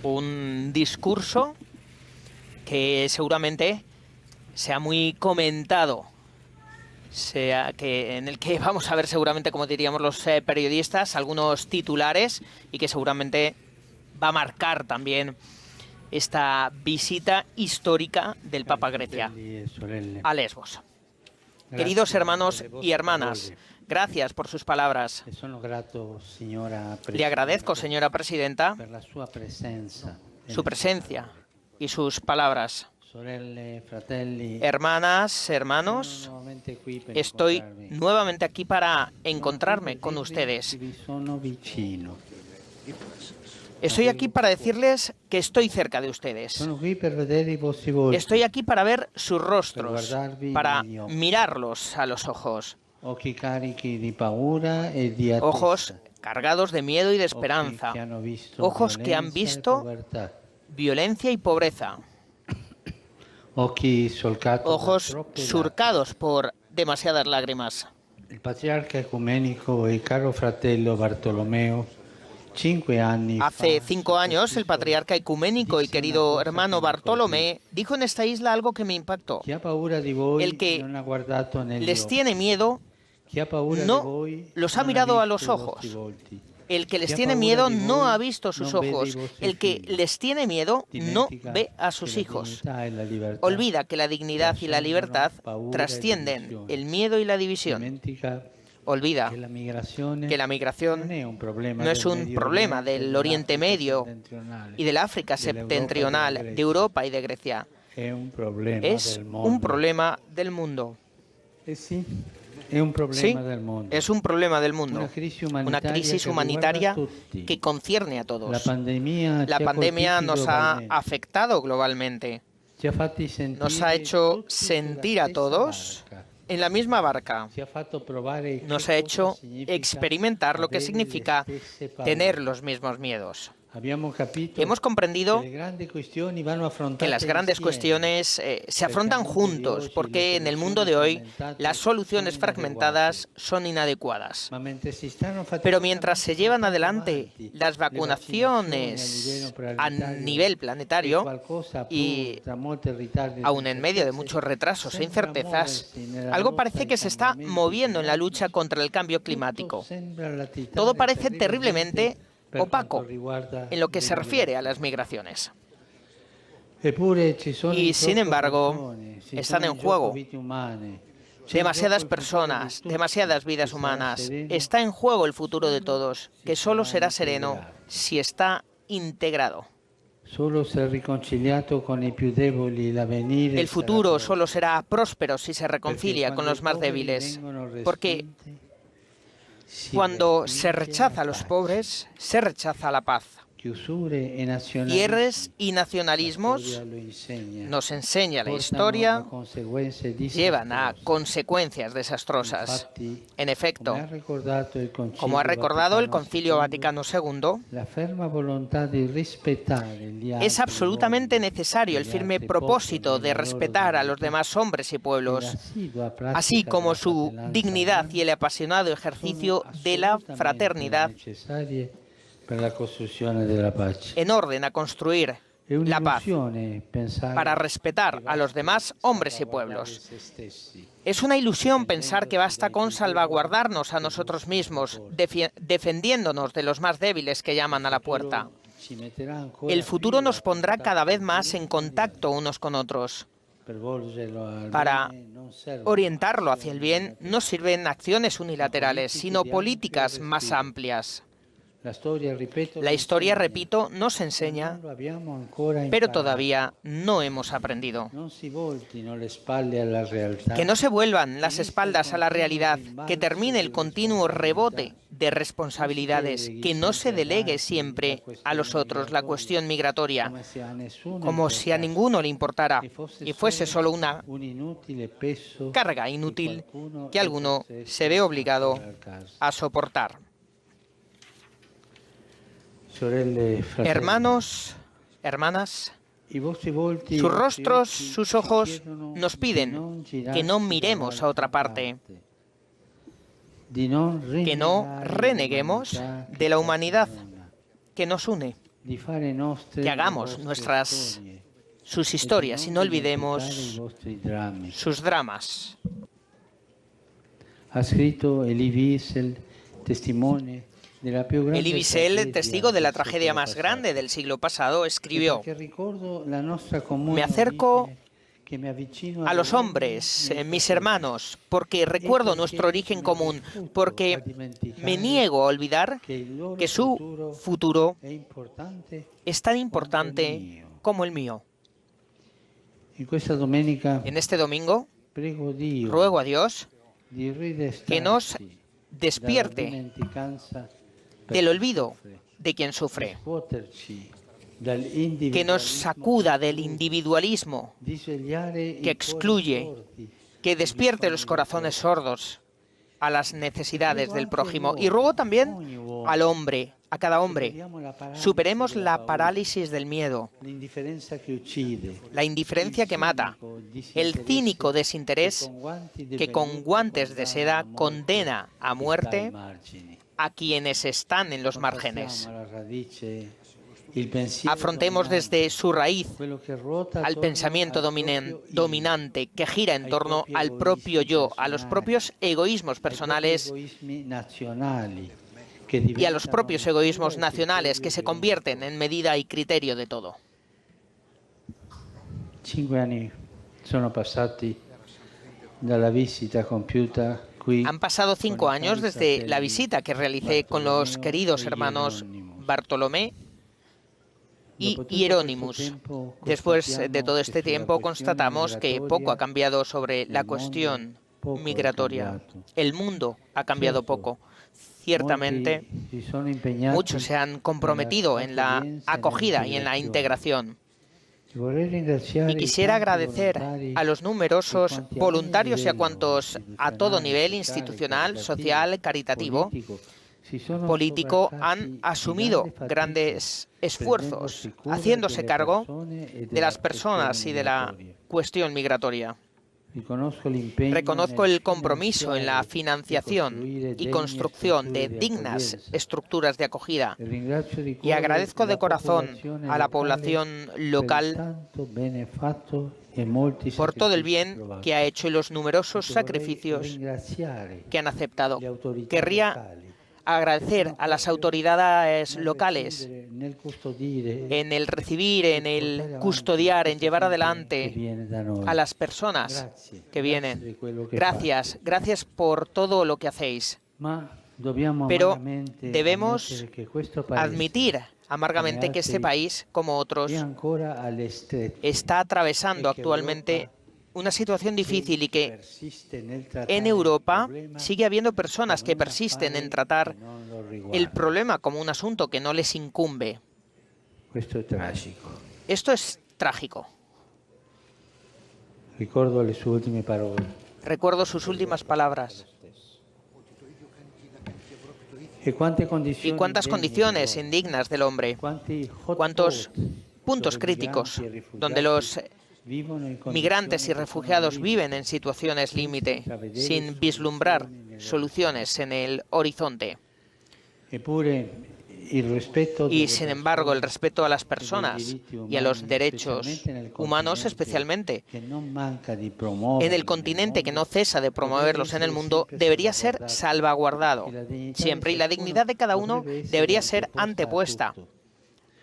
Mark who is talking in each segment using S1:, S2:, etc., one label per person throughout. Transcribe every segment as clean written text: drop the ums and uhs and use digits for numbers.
S1: un discurso que seguramente sea muy comentado, en el que vamos a ver seguramente, como diríamos los periodistas, algunos titulares, y que seguramente va a marcar también esta visita histórica del Papa a Grecia, a Lesbos. Queridos hermanos y hermanas, gracias por sus palabras. Le agradezco, señora presidenta, su presencia y sus palabras. Hermanas, hermanos, estoy nuevamente aquí para encontrarme con ustedes. Estoy aquí para decirles que estoy cerca de ustedes. Estoy aquí para ver sus rostros, para mirarlos a los ojos. Ojos cargados de miedo y de esperanza. Ojos que han visto violencia y pobreza. Ojos surcados por demasiadas lágrimas.
S2: El patriarca ecuménico y caro fratello Bartolomeo,
S1: hace 5 años, el patriarca ecuménico y querido hermano Bartolomé dijo en esta isla algo que me impactó. El que les tiene miedo no los ha mirado a los ojos. El que les tiene miedo no ha visto sus ojos. El que les tiene miedo no ve a sus hijos. Olvida que la dignidad y la libertad trascienden el miedo y la división. Olvida que la migración no es un problema del Oriente Medio y del África septentrional, de Europa y de Grecia. Es un problema del mundo. Sí, es un problema del mundo. Una crisis humanitaria que concierne a todos. La pandemia nos ha afectado globalmente. Nos ha hecho sentir a todos en la misma barca. Nos ha hecho experimentar lo que significa tener los mismos miedos. Hemos comprendido que las grandes cuestiones se afrontan juntos, porque en el mundo de hoy las soluciones fragmentadas son inadecuadas. Pero mientras se llevan adelante las vacunaciones a nivel planetario, y aún en medio de muchos retrasos e incertezas, algo parece que se está moviendo en la lucha contra el cambio climático. Todo parece terriblemente opaco en lo que se refiere a las migraciones. Y sin embargo, están en juego demasiadas personas, demasiadas vidas humanas. Está en juego el futuro de todos, que solo será sereno si está integrado. El futuro solo será próspero si se reconcilia con los más débiles, porque cuando se rechaza a los pobres, se rechaza la paz. Guerras y nacionalismos, nos enseña la historia, llevan a consecuencias desastrosas. En efecto, como ha recordado el Concilio Vaticano II, es absolutamente necesario el firme propósito de respetar a los demás hombres y pueblos, así como su dignidad y el apasionado ejercicio de la fraternidad en orden a construir la paz, para respetar a los demás hombres y pueblos. Es una ilusión pensar que basta con salvaguardarnos a nosotros mismos, defendiéndonos de los más débiles que llaman a la puerta. El futuro nos pondrá cada vez más en contacto unos con otros. Para orientarlo hacia el bien no sirven acciones unilaterales, sino políticas más amplias. La historia, repito, nos enseña, pero todavía no hemos aprendido. Que no se vuelvan las espaldas a la realidad, que termine el continuo rebote de responsabilidades, que no se delegue siempre a los otros la cuestión migratoria, como si a ninguno le importara y fuese solo una carga inútil que alguno se ve obligado a soportar. Hermanos, hermanas, sus rostros, sus ojos nos piden que no miremos a otra parte, que no reneguemos de la humanidad que nos une. que hagamos sus historias y no olvidemos sus dramas.
S2: Ha escrito Elie Wiesel,
S1: Elie Wiesel, testigo de la tragedia más grande del siglo pasado, escribió: me acerco a los hombres, mis hermanos, porque recuerdo nuestro origen común, porque me niego a olvidar que su futuro es tan importante como el mío. En este domingo, ruego a Dios que nos despierte del olvido de quien sufre, que nos sacuda del individualismo que excluye, que despierte los corazones sordos a las necesidades del prójimo. Y ruego también al hombre, a cada hombre, superemos la parálisis del miedo, la indiferencia que mata, el cínico desinterés que con guantes de seda condena a muerte a quienes están en los márgenes. Afrontemos desde su raíz al pensamiento dominante que gira en torno al propio yo, a los propios egoísmos personales y a los propios egoísmos nacionales que se convierten en medida y criterio de todo.
S2: 5 anni sono passati dalla visita compiuta qui.
S1: Han pasado 5 años desde la visita que realicé con los queridos hermanos Bartolomé y Hieronymus. Después de todo este tiempo constatamos que poco ha cambiado sobre la cuestión migratoria. El mundo ha cambiado poco. Ciertamente, muchos se han comprometido en la acogida y en la integración. Y quisiera agradecer a los numerosos voluntarios y a cuantos a todo nivel institucional, social, caritativo, político han asumido grandes esfuerzos, haciéndose cargo de las personas y de la cuestión migratoria. Reconozco el compromiso en la financiación y construcción de dignas estructuras de acogida y agradezco de corazón a la población local por todo el bien que ha hecho y los numerosos sacrificios que han aceptado. Querría agradecer a las autoridades locales en el recibir, en el custodiar, en llevar adelante a las personas que vienen. Gracias, gracias por todo lo que hacéis. Pero debemos admitir amargamente que este país, como otros, está atravesando actualmente una situación difícil y que en Europa sigue habiendo personas que persisten en tratar el problema como un asunto que no les incumbe. Esto es trágico. Recuerdo sus últimas palabras. ¿Y cuántas condiciones indignas del hombre? ¿Cuántos puntos críticos donde los migrantes y refugiados viven en situaciones límite, sin vislumbrar soluciones en el horizonte? Y sin embargo, el respeto a las personas y a los derechos humanos, especialmente en el continente que no cesa de promoverlos en el mundo, debería ser salvaguardado siempre, y la dignidad de cada uno debería ser antepuesta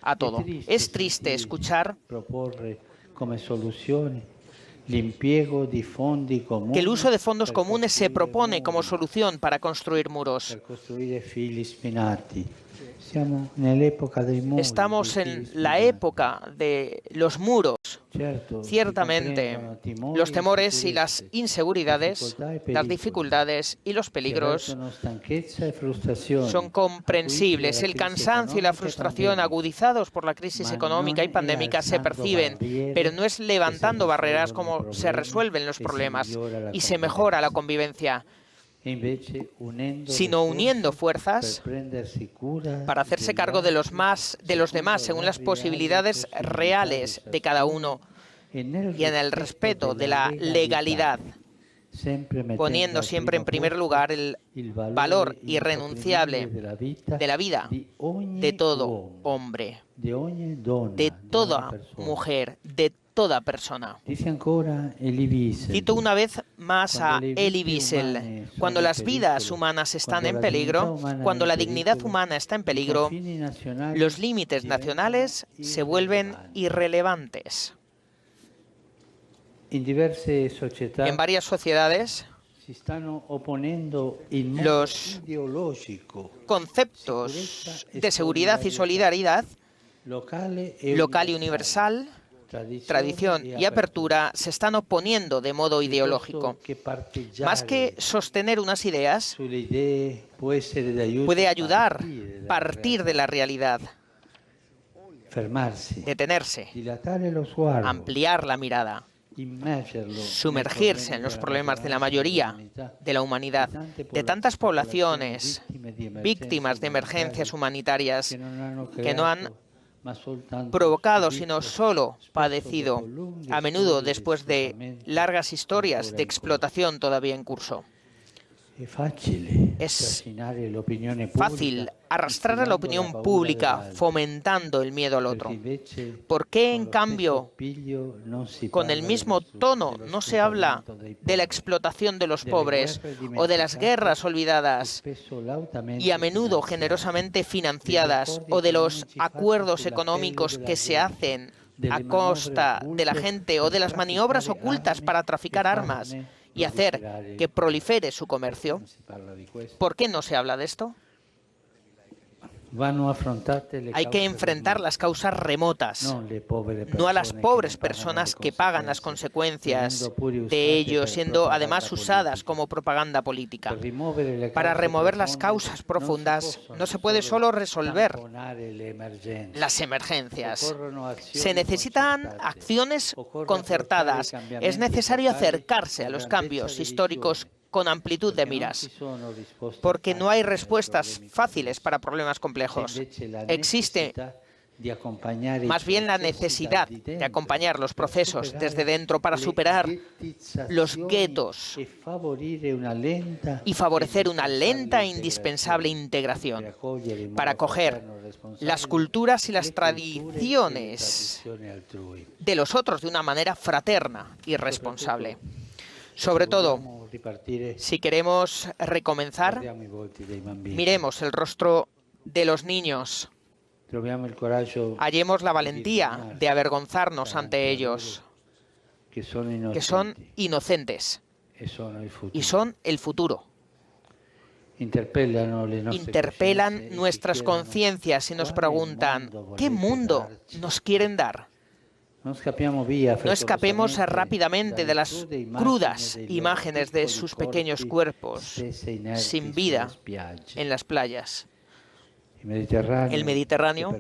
S1: a todo. Es triste escuchar que el uso de fondos comunes se propone como solución para construir muros. Estamos en la época de los muros. Ciertamente, los temores y las inseguridades, las dificultades y los peligros son comprensibles. El cansancio y la frustración agudizados por la crisis económica y pandémica se perciben, pero no es levantando barreras como se resuelven los problemas y se mejora la convivencia, sino uniendo fuerzas para hacerse cargo de los demás según las posibilidades reales de cada uno y en el respeto de la legalidad, poniendo siempre en primer lugar el valor irrenunciable de la vida de todo hombre, de toda mujer, de toda persona. Cito una vez más a Elie Wiesel: cuando las vidas humanas están en peligro, cuando la dignidad humana está en peligro, los límites nacionales se vuelven irrelevantes. En varias sociedades, los conceptos de seguridad y solidaridad, local y universal, tradición y apertura, se están oponiendo de modo ideológico. Más que sostener unas ideas, puede ayudar a partir de la realidad, detenerse, ampliar la mirada, sumergirse en los problemas de la mayoría de la humanidad, de tantas poblaciones víctimas de emergencias humanitarias que no han provocado, sino solo padecido, a menudo después de largas historias de explotación todavía en curso. Es fácil arrastrar a la opinión pública fomentando el miedo al otro. ¿Por qué, en cambio, con el mismo tono no se habla de la explotación de los pobres o de las guerras olvidadas y a menudo generosamente financiadas, o de los acuerdos económicos que se hacen a costa de la gente, o de las maniobras ocultas para traficar armas y hacer que prolifere su comercio? ¿Por qué no se habla de esto? Hay que enfrentar las causas remotas, no a las pobres personas que pagan las consecuencias de ello, siendo además usadas como propaganda política. Para remover las causas profundas no se puede solo resolver las emergencias. Se necesitan acciones concertadas. Es necesario acercarse a los cambios históricos con amplitud de miras, porque no hay respuestas fáciles para problemas complejos. Existe más bien la necesidad de acompañar los procesos desde dentro para superar los guetos y favorecer una lenta e indispensable integración, para acoger las culturas y las tradiciones de los otros de una manera fraterna y responsable. Sobre todo, si queremos recomenzar, miremos el rostro de los niños. Hallemos la valentía de avergonzarnos ante ellos, que son inocentes y son el futuro. Interpelan nuestras conciencias y nos preguntan: ¿qué mundo nos quieren dar? No escapemos rápidamente de las crudas imágenes de sus pequeños cuerpos sin vida en las playas. El Mediterráneo,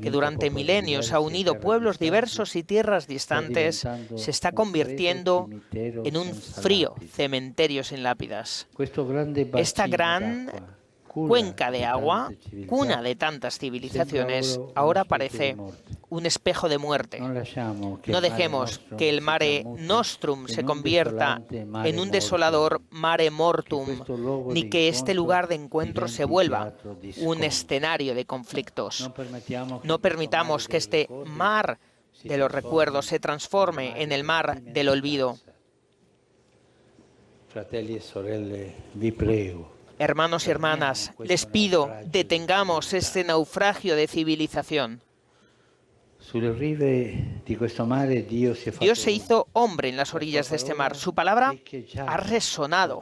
S1: que durante milenios ha unido pueblos diversos y tierras distantes, se está convirtiendo en un frío cementerio sin lápidas. Esta gran cuenca de agua, cuna de tantas civilizaciones, ahora parece un espejo de muerte. No dejemos que el Mare Nostrum se convierta en un desolador Mare Mortum, ni que este lugar de encuentro se vuelva un escenario de conflictos. No permitamos que este mar de los recuerdos se transforme en el mar del olvido. Hermanos y hermanas, les pido, detengamos este naufragio de civilización. Dios se hizo hombre en las orillas de este mar. Su palabra ha resonado,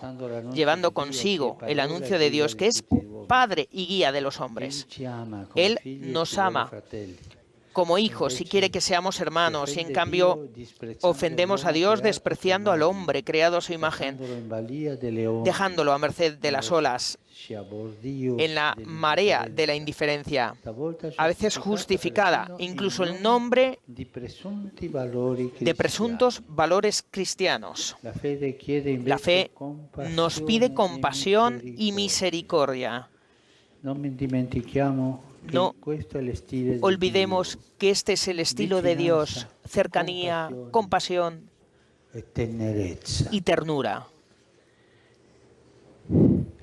S1: llevando consigo el anuncio de Dios, que es Padre y guía de los hombres. Él nos ama como hijos y quiere que seamos hermanos, y en cambio ofendemos a Dios despreciando al hombre creado a su imagen, dejándolo a merced de las olas, en la marea de la indiferencia, a veces justificada, incluso el nombre de presuntos valores cristianos. La fe nos pide compasión y misericordia. No olvidemos que este es el estilo de Dios: cercanía, compasión, y ternura.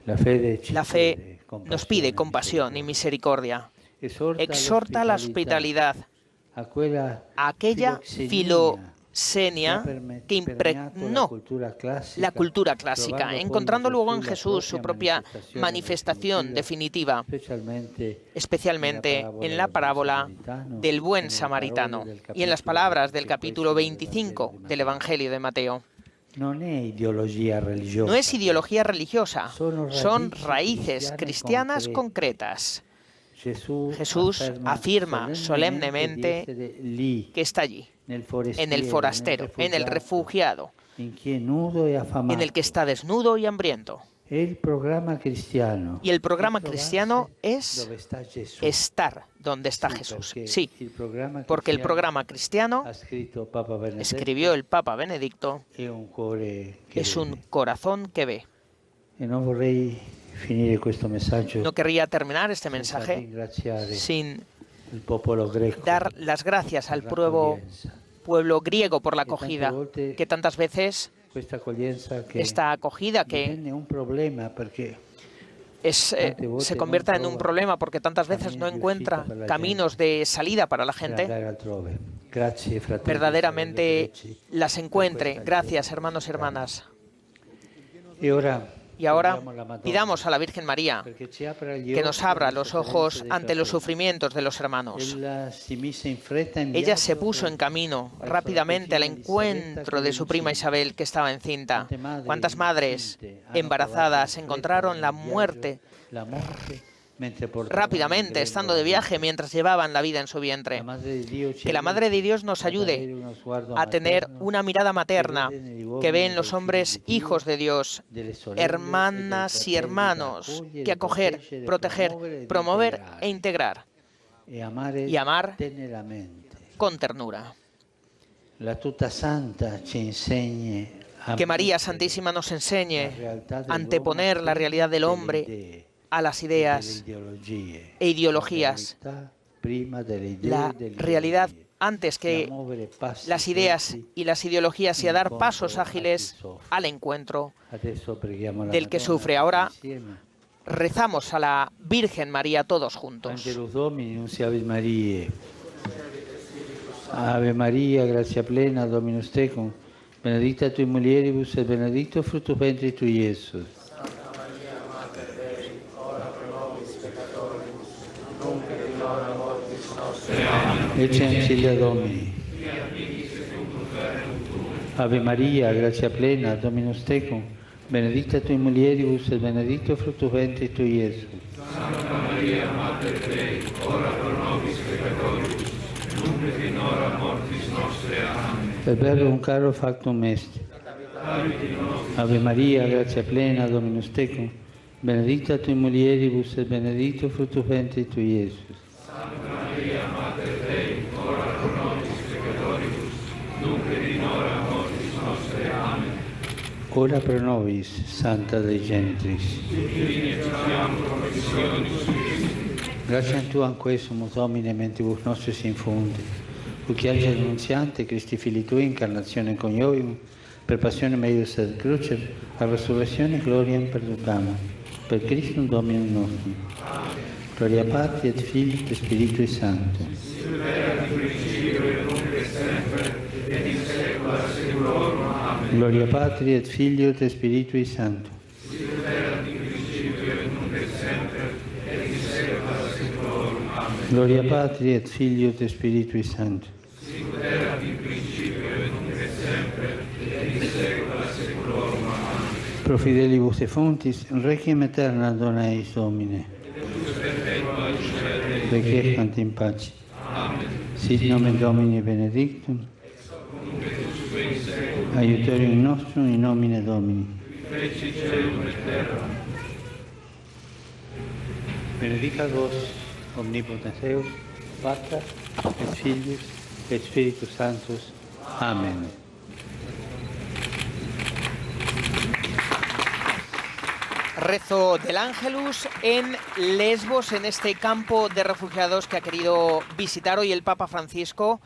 S2: La fe
S1: nos pide compasión y misericordia. Exhorta la hospitalidad, a aquella filosenia que impregnó la cultura clásica, encontrando luego en Jesús su propia manifestación definitiva, especialmente en la parábola del buen samaritano y en las palabras del capítulo 25 del Evangelio de Mateo. No es ideología religiosa, son raíces cristianas concretas. Jesús afirma solemnemente que está allí, en el forastero, en el refugiado, en el que está desnudo y hambriento. Y el programa cristiano es estar donde está Jesús. Sí, porque el programa cristiano, escribió el Papa Benedicto, es un corazón que ve. No querría terminar este mensaje sin dar las gracias al pueblo griego por la acogida, que tantas veces esta acogida que se convierta en un problema porque tantas veces no encuentra caminos de salida para la gente, verdaderamente las encuentre. Gracias, hermanos y hermanas. Y ahora pidamos a la Virgen María que nos abra los ojos ante los sufrimientos de los hermanos. Ella se puso en camino rápidamente al encuentro de su prima Isabel, que estaba encinta. ¿Cuántas madres embarazadas encontraron la muerte rápidamente, estando de viaje, mientras llevaban la vida en su vientre? Que la Madre de Dios nos ayude a tener una mirada materna que ve en los hombres hijos de Dios, hermanas y hermanos, que acoger, proteger, promover e integrar y amar con ternura. Que María Santísima nos enseñe a anteponer la realidad del hombre a las ideas e ideologías, la realidad antes que las ideas y las ideologías, y a dar pasos ágiles al encuentro del que sufre. Ahora rezamos a la Virgen María todos juntos.
S2: Ave María, gracia plena, Dominus tecum, benedicta tui mulieribus et benedictus fructus ventris tui, Iesus. Ecce ancilla Domini. Ave Maria, gratia plena, Dominus tecum, benedicta tui mulieribus et benedictus fructus ventris tui, Iesus. Santa Maria, Mater Dei, ora pro nobis peccatoribus, nunc et in hora mortis nostre. Amen. Per verbum caro factum est. Ave Maria, gratia plena, Dominus tecum, benedicta tui mulieribus et benedictus fructus ventris tui, Iesus. Santa Maria, Mater Dei, ora pro nobis peccatoribus, nunc et in hora mortis nostre. Amen. Ora pro nobis, Santa Dei Gentris. Gratiam Tuam quesumus, Domine, mentibus nostris infunde, uciagia annunziante Christi Filii Tui, incarnazione coniovium, per passione meius et crucem, a resurrezione gloriam perducam, per Christum Dominum nostrum. Gloria Patri et Filii et Spiritui Sancto. Gloria Patri et Filii et Spiritui Sancto. Gloria Patri et Filii et Spiritui Sancto. Pro fidelibus et fontis, requiem aeterna dona eis Domine. Requiescant in pace. Sit nomen Domini benedictum. Aiutorium nostrum in nomine Domini. Benedicat vos, omnipotens Deus, Pater et Filius et Spiritus Sanctus. Amén.
S1: Rezo del Ángelus en Lesbos, en este campo de refugiados que ha querido visitar hoy el Papa Francisco.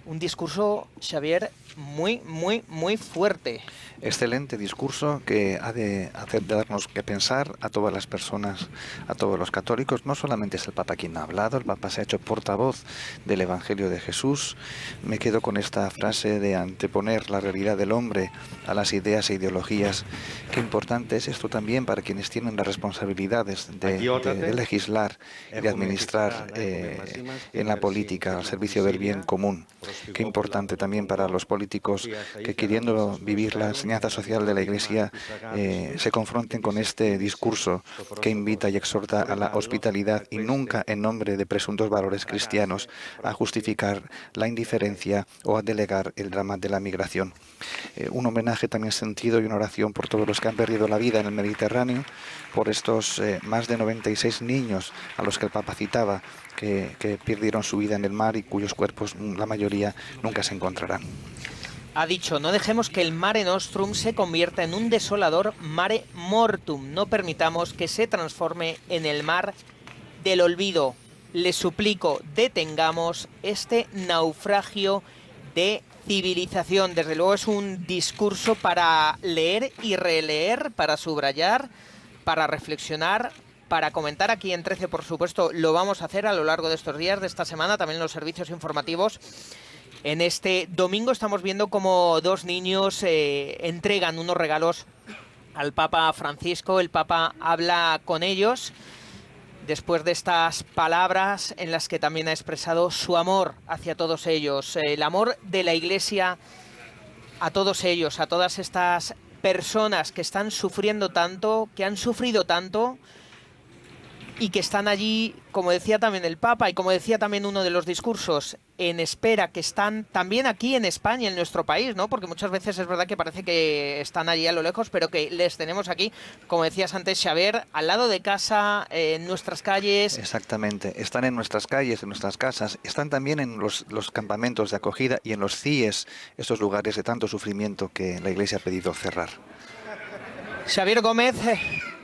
S1: Un discurso, Xavier, muy, muy, muy fuerte.
S3: Excelente discurso que ha de darnos que pensar a todas las personas, a todos los católicos. No solamente es el Papa quien ha hablado, el Papa se ha hecho portavoz del Evangelio de Jesús. Me quedo con esta frase de anteponer la realidad del hombre a las ideas e ideologías. Qué importante es esto también para quienes tienen las responsabilidades de legislar y de administrar en la política al servicio del bien común. Qué importante también para los políticos que, queriendo vivir la enseñanza social de la Iglesia, se confronten con este discurso que invita y exhorta a la hospitalidad y nunca en nombre de presuntos valores cristianos a justificar la indiferencia o a delegar el drama de la migración. Un homenaje también sentido y una oración por todos los que han perdido la vida en el Mediterráneo, por estos más de 96 niños a los que el Papa citaba, que perdieron su vida en el mar y cuyos cuerpos, la mayoría, nunca se encontrarán.
S1: Ha dicho, no dejemos que el Mare Nostrum se convierta en un desolador Mare Mortum. No permitamos que se transforme en el mar del olvido. Les suplico, detengamos este naufragio de civilización. Desde luego es un discurso para leer y releer, para subrayar, para reflexionar, para comentar aquí en 13, por supuesto. Lo vamos a hacer a lo largo de estos días, de esta semana, también en los servicios informativos. En este domingo estamos viendo cómo dos niños entregan unos regalos al Papa Francisco. El Papa habla con ellos después de estas palabras en las que también ha expresado su amor hacia todos ellos, el amor de la Iglesia a todos ellos, a todas estas personas que están sufriendo tanto, que han sufrido tanto y que están allí, como decía también el Papa y como decía también uno de los discursos, en espera, que están también aquí en España, en nuestro país, ¿no? Porque muchas veces es verdad que parece que están allí a lo lejos, pero que les tenemos aquí, como decías antes, Xavier, al lado de casa, en nuestras calles.
S3: Exactamente, están en nuestras calles, en nuestras casas, están también en los campamentos de acogida y en los CIES, estos lugares de tanto sufrimiento que la Iglesia ha pedido cerrar.
S1: Xavier Gómez,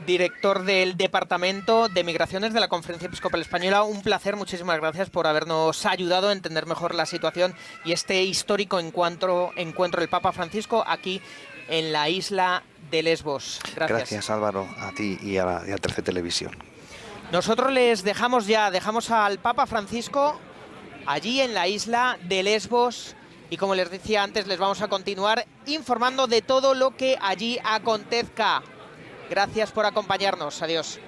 S1: director del Departamento de Migraciones de la Conferencia Episcopal Española, un placer, muchísimas gracias por habernos ayudado a entender mejor la situación y este histórico encuentro del Papa Francisco aquí en la isla de Lesbos. Gracias.
S3: Gracias, Álvaro, a ti y a 13 Televisión.
S1: Nosotros les dejamos al Papa Francisco allí en la isla de Lesbos. Y como les decía antes, les vamos a continuar informando de todo lo que allí acontezca. Gracias por acompañarnos. Adiós.